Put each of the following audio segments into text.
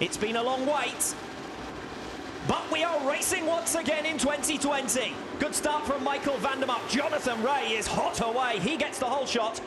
It's been a long wait, but we are racing once again in 2020. Good start from Michael Vandermark. Jonathan Rea is hot away. He gets the whole shot.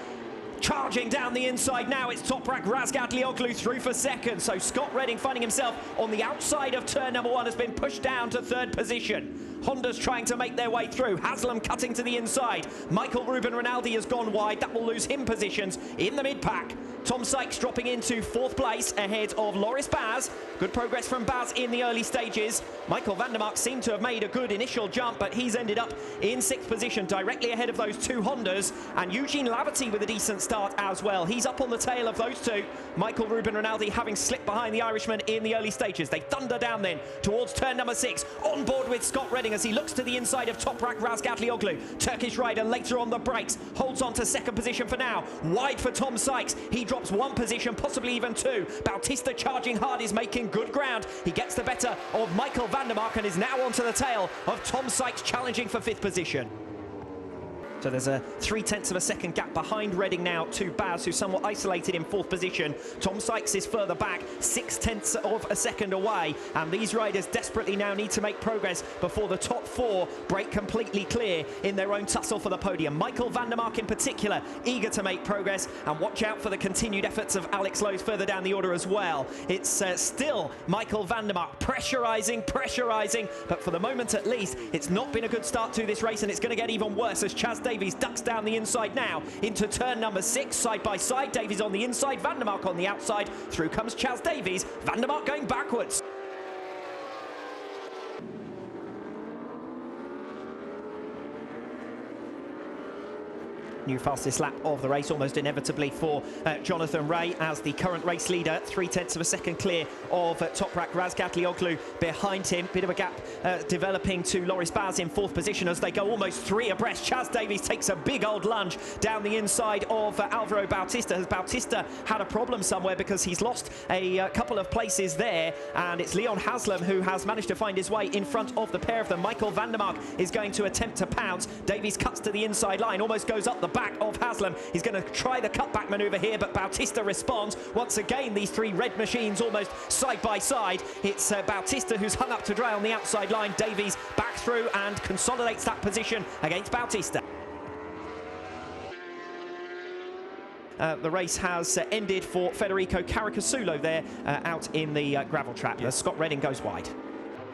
Charging down the inside now, it's Toprak Razgatlioglu through for second. So Scott Redding finding himself on the outside of turn number 1 has been pushed down to 3rd position. Honda's trying to make their way through. Haslam cutting to the inside. Michael Ruben Rinaldi has gone wide. That will lose him positions in the mid-pack. Tom Sykes dropping into 4th place ahead of Loris Baz. Good progress from Baz in the early stages. Michael Vandermark seemed to have made a good initial jump, but he's ended up in 6th position, directly ahead of those 2 Hondas. And Eugene Laverty with a decent start as well. He's up on the tail of those 2. Michael Ruben Rinaldi having slipped behind the Irishman in the early stages. They thunder down then towards turn number 6. On board with Scott Redding as he looks to the inside of Toprak Razgatlioglu. Turkish rider later on the brakes. Holds on to 2nd position for now. Wide for Tom Sykes. He drops 1 position, possibly even 2. Bautista charging hard is making good ground. He gets the better of Michael Vandermark and is now onto the tail of Tom Sykes challenging for 5th position. So there's a 0.3 of a second gap behind Redding now to Baz, who's somewhat isolated in 4th position. Tom Sykes is further back, 0.6 of a second away. And these riders desperately now need to make progress before the top 4 break completely clear in their own tussle for the podium. Michael Vandermark in particular, eager to make progress. And watch out for the continued efforts of Alex Lowe's further down the order as well. It's still Michael Vandermark pressurising. But for the moment at least, it's not been a good start to this race, and it's going to get even worse as Chaz Davies ducks down the inside now into turn number 6, side by side. Davies on the inside, Vandermark on the outside. Through comes Chaz Davies. Vandermark going backwards. New fastest lap of the race, almost inevitably for Jonathan Rea as the current race leader. 0.3 of a second clear of Toprak Razgatlioglu behind him. Bit of a gap developing to Loris Baz in 4th position as they go almost 3 abreast. Chaz Davies takes a big old lunge down the inside of Alvaro Bautista. Has Bautista had a problem somewhere because he's lost a couple of places there, and it's Leon Haslam who has managed to find his way in front of the pair of them. Michael Vandermark is going to attempt to pounce. Davies cuts to the inside line, almost goes up the back of Haslam. He's going to try the cutback manoeuvre here, but Bautista responds. Once again, these 3 red machines almost side by side. It's Bautista who's hung up to dry on the outside line. Davies back through and consolidates that position against Bautista. The race has ended for Federico Caricasulo there out in the gravel trap. As Scott Redding goes wide.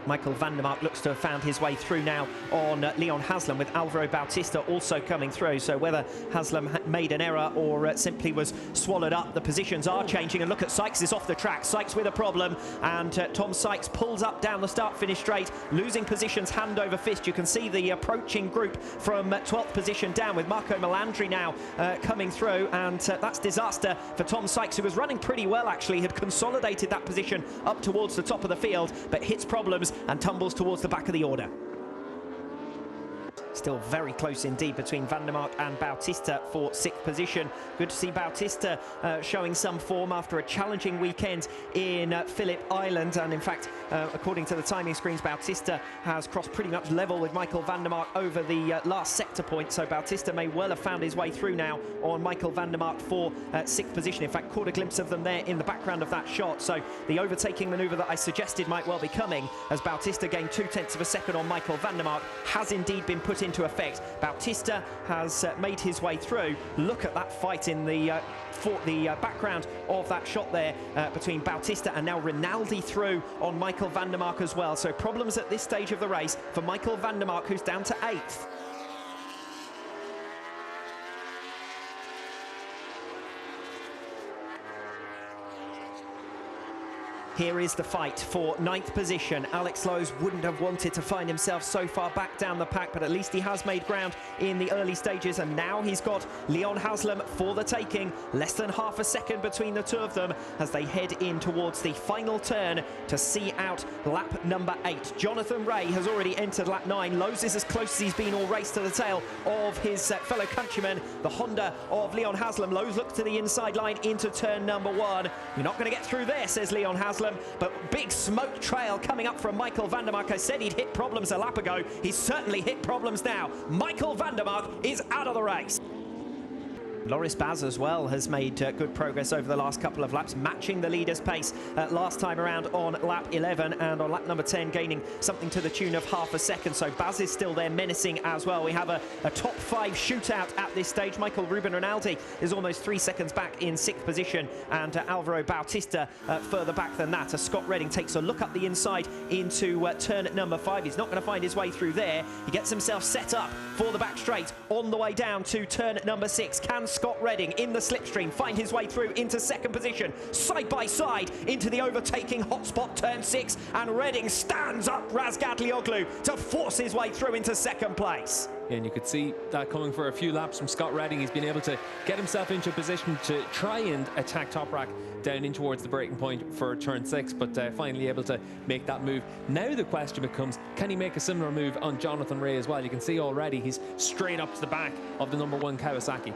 Michael Vandermark looks to have found his way through now on Leon Haslam, with Alvaro Bautista also coming through. So whether Haslam made an error or simply was swallowed up, the positions are changing. And look at Sykes is off the track. Sykes with a problem, and Tom Sykes pulls up down the start-finish straight, losing positions hand over fist. You can see the approaching group from 12th position down, with Marco Melandri now coming through, and that's disaster for Tom Sykes, who was running pretty well actually, had consolidated that position up towards the top of the field, but hits problems and tumbles towards the back of the order. Still very close indeed between Vandermark and Bautista for 6th position. Good to see Bautista showing some form after a challenging weekend in Phillip Island. And in fact, according to the timing screens, Bautista has crossed pretty much level with Michael Vandermark over the last sector point. So Bautista may well have found his way through now on Michael Vandermark for 6th position. In fact, caught a glimpse of them there in the background of that shot. So the overtaking manoeuvre that I suggested might well be coming, as Bautista gained 0.2 of a second on Michael Vandermark, has indeed been put into effect. Bautista has made his way through. Look at that fight in the background of that shot there between Bautista and now Rinaldi through on Michael Vandermark as well. So problems at this stage of the race for Michael Vandermark, who's down to 8th. Here is the fight for 9th position. Alex Lowe's wouldn't have wanted to find himself so far back down the pack, but at least he has made ground in the early stages, and now he's got Leon Haslam for the taking. Less than half a second between the 2 of them as they head in towards the final turn to see out lap number 8. Jonathan Rea has already entered lap 9. Lowe's is as close as he's been all race to the tail of his fellow countryman, the Honda of Leon Haslam. Lowe's looks to the inside line into turn number 1. You're not going to get through there, says Leon Haslam. But big smoke trail coming up from Michael Vandermark. I said he'd hit problems a lap ago. He's certainly hit problems now. Michael Vandermark is out of the race. Loris Baz as well has made good progress over the last couple of laps, matching the leader's pace last time around on lap 11, and on lap number 10 gaining something to the tune of half a second. So Baz is still there menacing as well. We have a top 5 shootout at this stage. Michael Ruben Rinaldi is almost 3 seconds back in 6th position, and Alvaro Bautista further back than that. As Scott Redding takes a look up the inside into turn number 5. He's not going to find his way through there. He gets himself set up for the back straight on the way down to turn number 6. Can Scott Redding in the slipstream find his way through into 2nd position, side by side into the overtaking hotspot turn 6, and Redding stands up Razgatlioglu to force his way through into 2nd place. Yeah, and you could see that coming for a few laps from Scott Redding. He's been able to get himself into a position to try and attack Toprak down in towards the breaking point for turn 6, but finally able to make that move. Now the question becomes, can he make a similar move on Jonathan Rea as well? You can see already he's straight up to the back of the number 1 Kawasaki.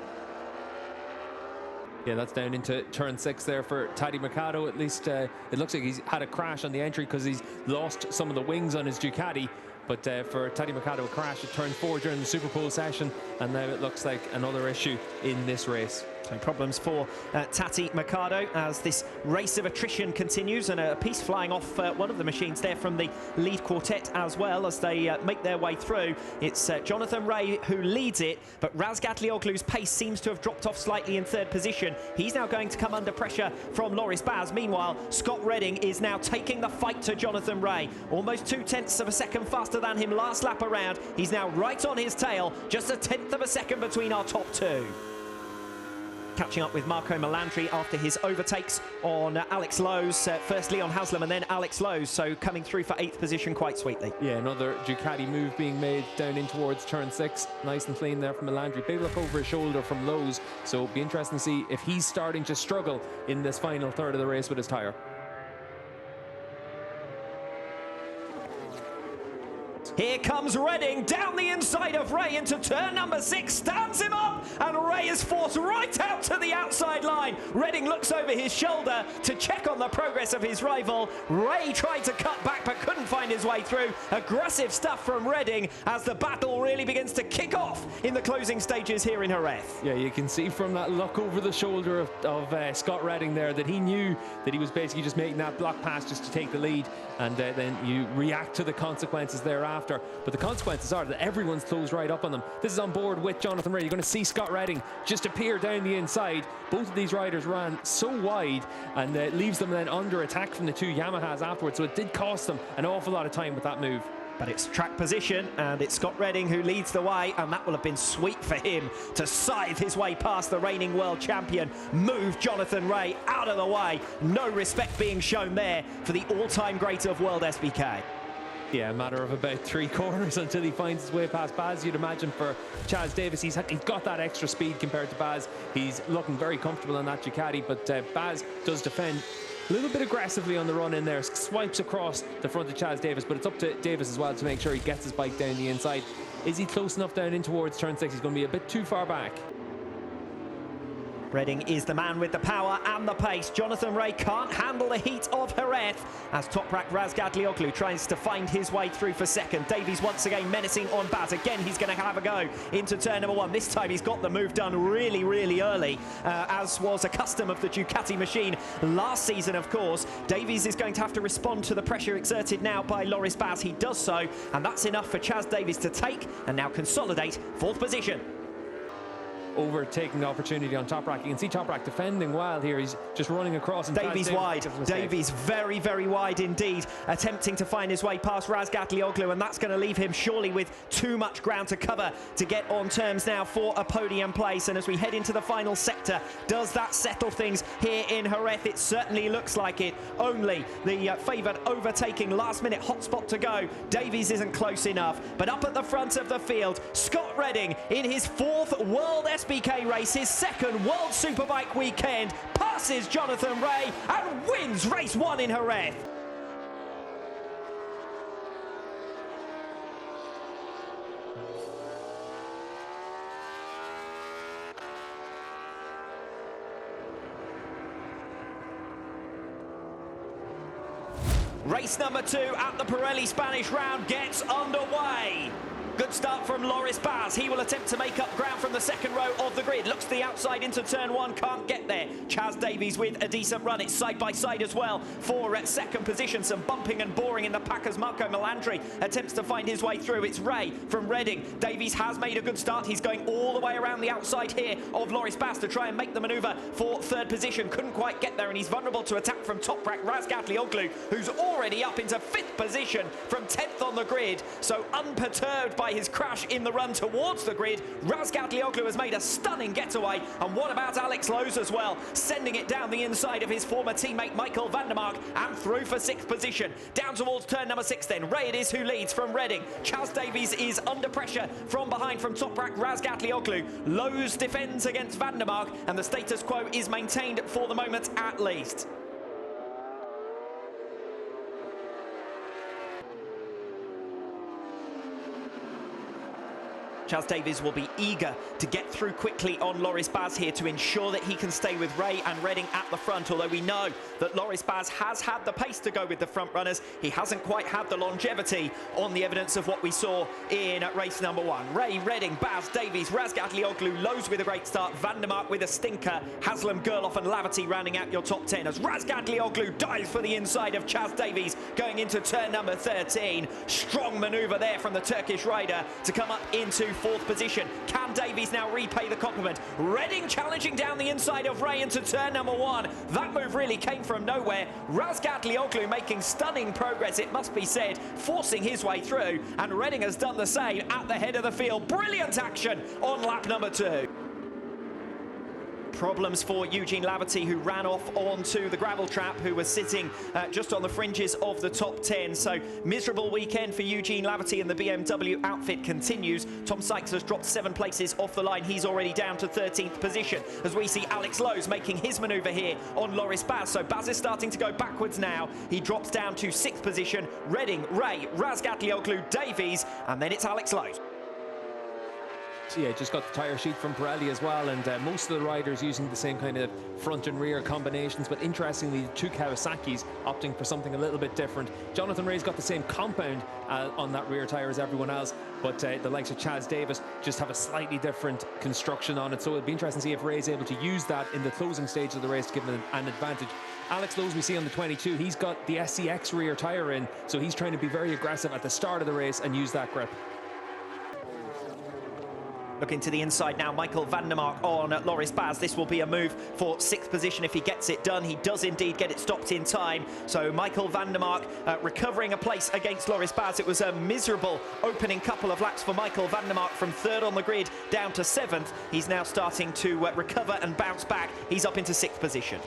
Yeah, that's down into turn 6 there for Tadej Mercado. At least it looks like he's had a crash on the entry because he's lost some of the wings on his Ducati. But for Tadej Mercado, a crash at turn 4 during the Super Pole session, and now it looks like another issue in this race. So problems for Tadej Mercado as this race of attrition continues, and a piece flying off one of the machines there from the lead quartet as well as they make their way through. It's Jonathan Rea who leads it, but Razgatlioglu's pace seems to have dropped off slightly in 3rd position. He's now going to come under pressure from Loris Baz. Meanwhile, Scott Redding is now taking the fight to Jonathan Rea. Almost 0.2 of a second faster than him last lap around. He's now right on his tail, just 1/10 of a second between our top 2. Catching up with Marco Melandri after his overtakes on Alex Lowe's, first Leon Haslam and then Alex Lowe's, so coming through for 8th position quite sweetly. Yeah, another Ducati move being made down in towards turn 6. Nice and clean there from Melandri. Big look over his shoulder from Lowe's, so it'll be interesting to see if he's starting to struggle in this final third of the race with his tyre. Here comes Redding down the inside of Rea into turn number 6, stands him up, and Rea is forced right out to the outside line. Redding looks over his shoulder to check on the progress of his rival. Rea tried to cut back but couldn't find his way through. Aggressive stuff from Redding as the battle really begins to kick off in the closing stages here in Jerez. Yeah, you can see from that look over the shoulder of Scott Redding there that he knew that he was basically just making that block pass just to take the lead, and then you react to the consequences thereafter. But the consequences are that everyone's closed right up on them. This is on board with Jonathan Rea. You're going to see Scott Redding just appear down the inside. Both of these riders ran so wide, and leaves them then under attack from the 2 Yamahas afterwards. So it did cost them an awful lot of time with that move. But it's track position, and it's Scott Redding who leads the way, and that will have been sweet for him to scythe his way past the reigning world champion, move Jonathan Rea out of the way. No respect being shown there for the all-time great of WorldSBK. Yeah, a matter of about 3 corners until he finds his way past Baz. You'd imagine for Chaz Davis, he's got that extra speed compared to Baz. He's looking very comfortable on that Ducati, but Baz does defend a little bit aggressively on the run in there, swipes across the front of Chaz Davis, but it's up to Davis as well to make sure he gets his bike down the inside. Is he close enough down in towards turn 6? He's going to be a bit too far back. Redding is the man with the power and the pace. Jonathan Rea can't handle the heat of Jerez as Toprak Razgatlioglu tries to find his way through for 2nd. Davies once again menacing on Baz. Again, he's going to have a go into turn number 1. This time he's got the move done really, really early, as was a custom of the Ducati machine last season, of course. Davies is going to have to respond to the pressure exerted now by Loris Baz. He does so, and that's enough for Chaz Davies to take and now consolidate 4th position. Overtaking the opportunity on Toprak. You can see Toprak defending well here. He's just running across. And Davies wide. Davies very, very wide indeed, attempting to find his way past Razgatlioglu, and that's going to leave him surely with too much ground to cover to get on terms now for a podium place. And as we head into the final sector, does that settle things here in Jerez? It certainly looks like it. Only the favoured overtaking last-minute hotspot to go. Davies isn't close enough, but up at the front of the field, Scott Redding in his 4th WorldSBK race, his 2nd World Superbike weekend, passes Jonathan Rea and wins race 1 in Jerez. Race number 2 at the Pirelli Spanish Round gets underway. Good start from Loris Baz. He will attempt to make up ground from the second row of the grid. Looks to the outside into turn one, can't get there. Chaz Davies with a decent run. It's side by side as well for second position. Some bumping and boring in the pack as Marco Melandri attempts to find his way through. It's Rea from Reading. Davies has made a good start. He's going all the way around the outside here of Loris Baz to try and make the manoeuvre for third position. Couldn't quite get there, and he's vulnerable to attack from Toprak Razgatlioglu, who's already up into fifth position from 10th on the grid. So unperturbed by his crash in the run towards the grid, Razgatlioglu has made a stunning getaway. And what about Alex Lowe's as well, sending it down the inside of his former teammate Michael Vandermark and through for sixth position. Down towards turn number 6 then. Rea it is who leads from Reading. Chaz Davies is under pressure from behind from Toprak Razgatlioglu. Lowe's defends against Vandermark, and the status quo is maintained for the moment at least. Chaz Davies will be eager to get through quickly on Loris Baz here to ensure that he can stay with Rea and Reading at the front, although we know that Loris Baz has had the pace to go with the front runners. He hasn't quite had the longevity on the evidence of what we saw in race number 1. Rea, Reading, Baz, Davies, Razgatlioglu, Lowe's with a great start, Vandermark with a stinker, Haslam, Gerloff and Laverty rounding out your top 10 as Razgatlioglu dives for the inside of Chaz Davies going into turn number 13. Strong manoeuvre there from the Turkish rider to come up into fourth position. Can Davies now repay the compliment? Reading challenging down the inside of Rea into turn number 1. That move really came from nowhere. Razgatlioglu making stunning progress, it must be said, forcing his way through, and Reading has done the same at the head of the field. Brilliant action on lap number 2. Problems for Eugene Laverty, who ran off onto the gravel trap, who was sitting just on the fringes of the top 10. So miserable weekend for Eugene Laverty, and the BMW outfit continues. Tom Sykes has dropped 7 places off the line. He's already down to 13th position as we see Alex Lowe's making his manoeuvre here on Loris Baz. So Baz is starting to go backwards now. He drops down to 6th position. Reading, Rea, Razgatlioglu, Davies, and then it's Alex Lowe's. Yeah, just got the tyre sheet from Pirelli as well, and most of the riders using the same kind of front and rear combinations, but interestingly, the 2 Kawasaki's opting for something a little bit different. Jonathan Rea's got the same compound on that rear tyre as everyone else, but the likes of Chaz Davies just have a slightly different construction on it, so it'll be interesting to see if Rea's able to use that in the closing stage of the race to give him an advantage. Alex Lowe's, we see on the 22, he's got the SCX rear tyre in, so he's trying to be very aggressive at the start of the race and use that grip. Looking to the inside now, Michael Vandermark on Loris Baz. This will be a move for 6th position if he gets it done. He does indeed get it stopped in time. So Michael Vandermark recovering a place against Loris Baz. It was a miserable opening couple of laps for Michael Vandermark from 3rd on the grid down to 7th. He's now starting to recover and bounce back. He's up into 6th position.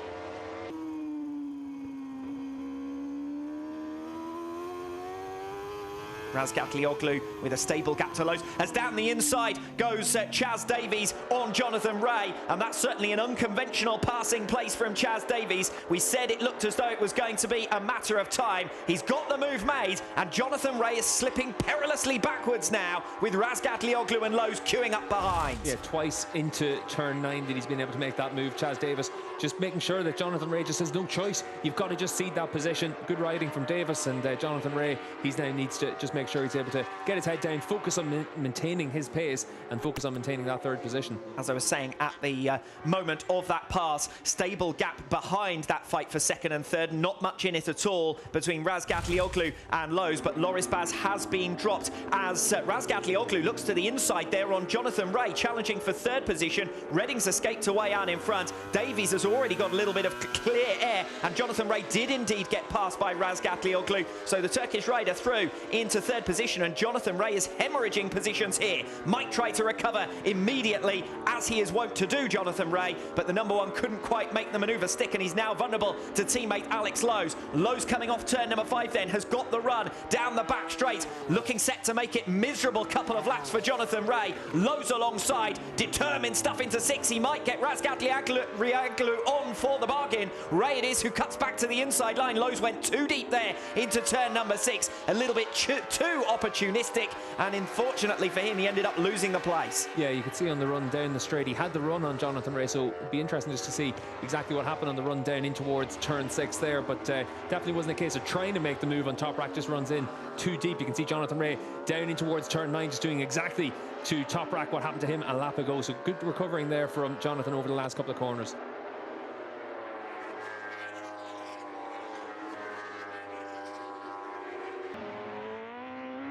Razgatlioglu with a stable gap to Lowe's. As down the inside goes Chaz Davies on Jonathan Rea, and that's certainly an unconventional passing place from Chaz Davies. We said it looked as though it was going to be a matter of time. He's got the move made, and Jonathan Rea is slipping perilously backwards now with Razgatlioglu and Lowe's queuing up behind. Yeah, twice into turn 9 that he's been able to make that move. Chaz Davies just making sure that Jonathan Rea just has no choice. You've got to just cede that position. Good riding from Davies, and Jonathan Rea, he's now needs to just make sure he's able to get his head down, focus on maintaining his pace and focus on maintaining that 3rd position. As I was saying at the moment of that pass, stable gap behind that fight for 2nd and 3rd. Not much in it at all between Razgatlioglu and Lowe's, but Loris Baz has been dropped as Razgatlioglu looks to the inside there on Jonathan Rea, challenging for 3rd position. Reading's escaped away out in front. Davies has already got a little bit of clear air, and Jonathan Rea did indeed get passed by Razgatlioglu. So the Turkish rider through into 3rd position, and Jonathan Rea is hemorrhaging positions here. Might try to recover immediately, as he is wont to do, Jonathan Rea, but the number 1 couldn't quite make the manoeuvre stick, and he's now vulnerable to teammate Alex Lowe's. Lowe's coming off turn number 5 then, has got the run down the back straight, looking set to make it miserable couple of laps for Jonathan Rea. Lowe's alongside, determined stuff into 6. He might get Razgatlioglu on for the bargain. Rea it is who cuts back to the inside line. Lowe's went too deep there into turn number 6. A little bit too too opportunistic, and unfortunately for him, he ended up losing the place. Yeah, you could see on the run down the straight, he had the run on Jonathan Rea, so it'd be interesting just to see exactly what happened on the run down in towards turn 6 there, but definitely wasn't a case of trying to make the move on Toprak, just runs in too deep. You can see Jonathan Rea down in towards turn 9, just doing exactly to Toprak what happened to him a lap ago, so good recovering there from Jonathan over the last couple of corners.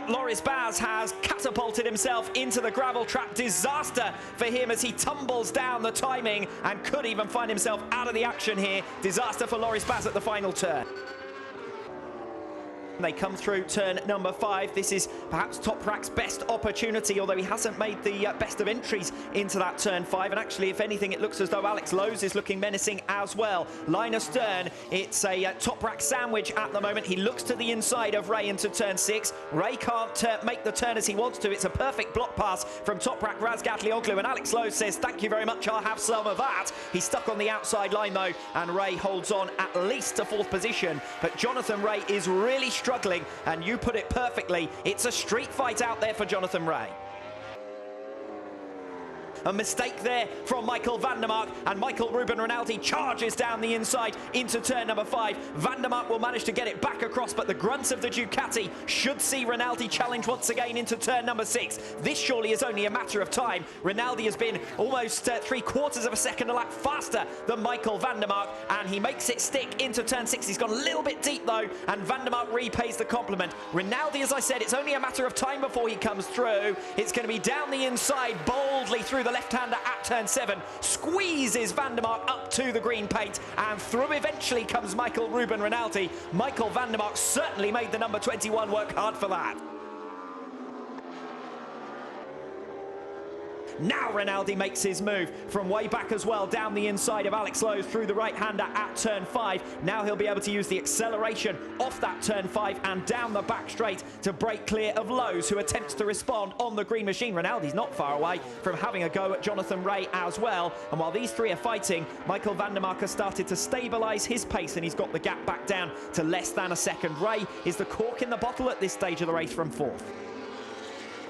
Loris Baz has catapulted himself into the gravel trap. Disaster for him as he tumbles down the timing and could even find himself out of the action here. Disaster for Loris Baz at the final turn. They come through turn number 5. This is perhaps Toprak's best opportunity, although he hasn't made the best of entries into that turn 5. And actually, if anything, it looks as though Alex Lowe's is looking menacing as well. Line astern, it's a Toprak sandwich at the moment. He looks to the inside of Rea into turn 6. Rea can't make the turn as he wants to. It's a perfect block pass from Toprak Razgatlioglu, and Alex Lowe says, thank you very much, I'll have some of that. He's stuck on the outside line though, and Rea holds on at least to 4th position. But Jonathan Rea is really struggling, and you put it perfectly. It's a street fight out there for Jonathan Rea. A mistake there from Michael Vandermark, and Michael Ruben Rinaldi charges down the inside into turn number 5. Vandermark will manage to get it back across, but the grunts of the Ducati should see Rinaldi challenge once again into turn number 6. This surely is only a matter of time. Rinaldi has been almost 3/4 of a second a lap faster than Michael Vandermark, and he makes it stick into turn 6. He's gone a little bit deep though, and Vandermark repays the compliment. Rinaldi, as I said, it's only a matter of time before he comes through. It's going to be down the inside boldly through the left-hander at turn 7, squeezes Vandermark up to the green paint, and through eventually comes Michael Ruben Rinaldi. Michael Vandermark certainly made the number 21 work hard for that. Now Rinaldi makes his move from way back as well, down the inside of Alex Lowe through the right-hander at turn 5. Now he'll be able to use the acceleration off that turn 5 and down the back straight to break clear of Lowe's, who attempts to respond on the green machine. Rinaldi's not far away from having a go at Jonathan Rea as well. And while these three are fighting, Michael Vandermark has started to stabilise his pace, and he's got the gap back down to less than a second. Rea is the cork in the bottle at this stage of the race from 4th.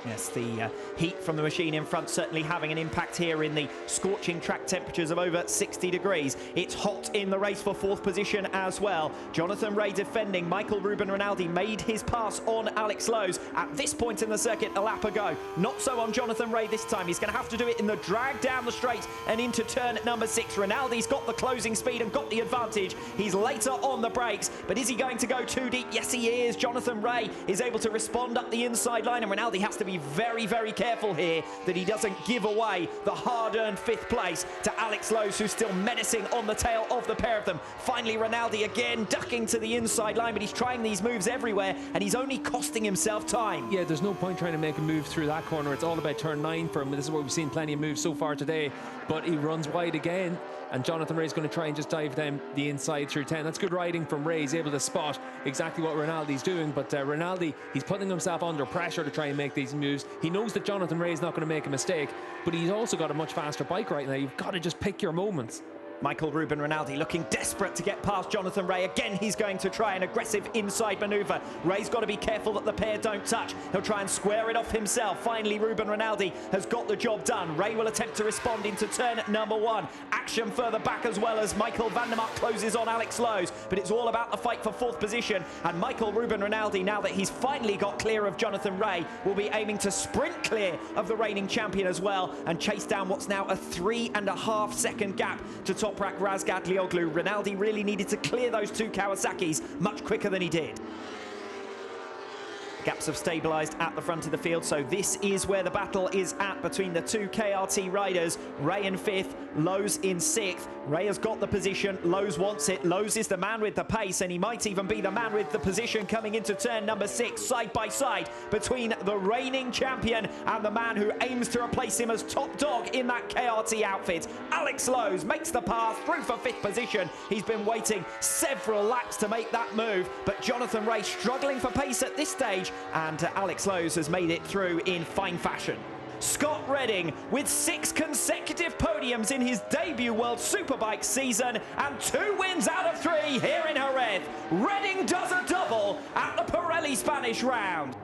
Yes, the heat from the machine in front certainly having an impact here in the scorching track temperatures of over 60 degrees. It's hot in the race for 4th position as well. Jonathan Rea defending. Michael Ruben Rinaldi made his pass on Alex Lowe's at this point in the circuit a lap ago. Not so on Jonathan Rea this time. He's going to have to do it in the drag down the straight and into turn number 6. Rinaldi's got the closing speed and got the advantage. He's later on the brakes, but is he going to go too deep? Yes, he is. Jonathan Rea is able to respond up the inside line, and Rinaldi has to be very, very careful here that he doesn't give away the hard-earned 5th place to Alex Lowe, who's still menacing on the tail of the pair of them. Finally, Rinaldi again ducking to the inside line, but he's trying these moves everywhere, and he's only costing himself time. Yeah, there's no point trying to make a move through that corner. It's all about turn 9 for him. This is where we've seen plenty of moves so far today, but he runs wide again, and Jonathan Rea's going to try and just dive down the inside through 10. That's good riding from Rea. He's able to spot exactly what Rinaldi's doing, but Rinaldi, he's putting himself under pressure to try and make these moves. He knows that Jonathan Rea is not going to make a mistake, but he's also got a much faster bike right now. You've got to just pick your moments. Michael Ruben Rinaldi looking desperate to get past Jonathan Rea. Again, he's going to try an aggressive inside manoeuvre. Rea's got to be careful that the pair don't touch. He'll try and square it off himself. Finally, Ruben Rinaldi has got the job done. Rea will attempt to respond into turn number 1. Action further back as well as Michael Vandermark closes on Alex Lowe's. But it's all about the fight for 4th position. And Michael Ruben Rinaldi, now that he's finally got clear of Jonathan Rea, will be aiming to sprint clear of the reigning champion as well and chase down what's now a 3.5 second gap to Toprak Razgatlioglu. Rinaldi really needed to clear those 2 Kawasaki's much quicker than he did. Gaps have stabilised at the front of the field, so this is where the battle is at between the 2 KRT riders. Rea in 5th, Lowe's in 6th. Rea has got the position, Lowe's wants it. Lowe's is the man with the pace, and he might even be the man with the position coming into turn number 6, side by side between the reigning champion and the man who aims to replace him as top dog in that KRT outfit. Alex Lowe's makes the pass through for 5th position. He's been waiting several laps to make that move, but Jonathan Rea struggling for pace at this stage, and Alex Lowe's has made it through in fine fashion. Scott Redding with 6 consecutive podiums in his debut World Superbike season and 2 wins out of 3 here in Jerez. Redding does a double at the Pirelli Spanish Round.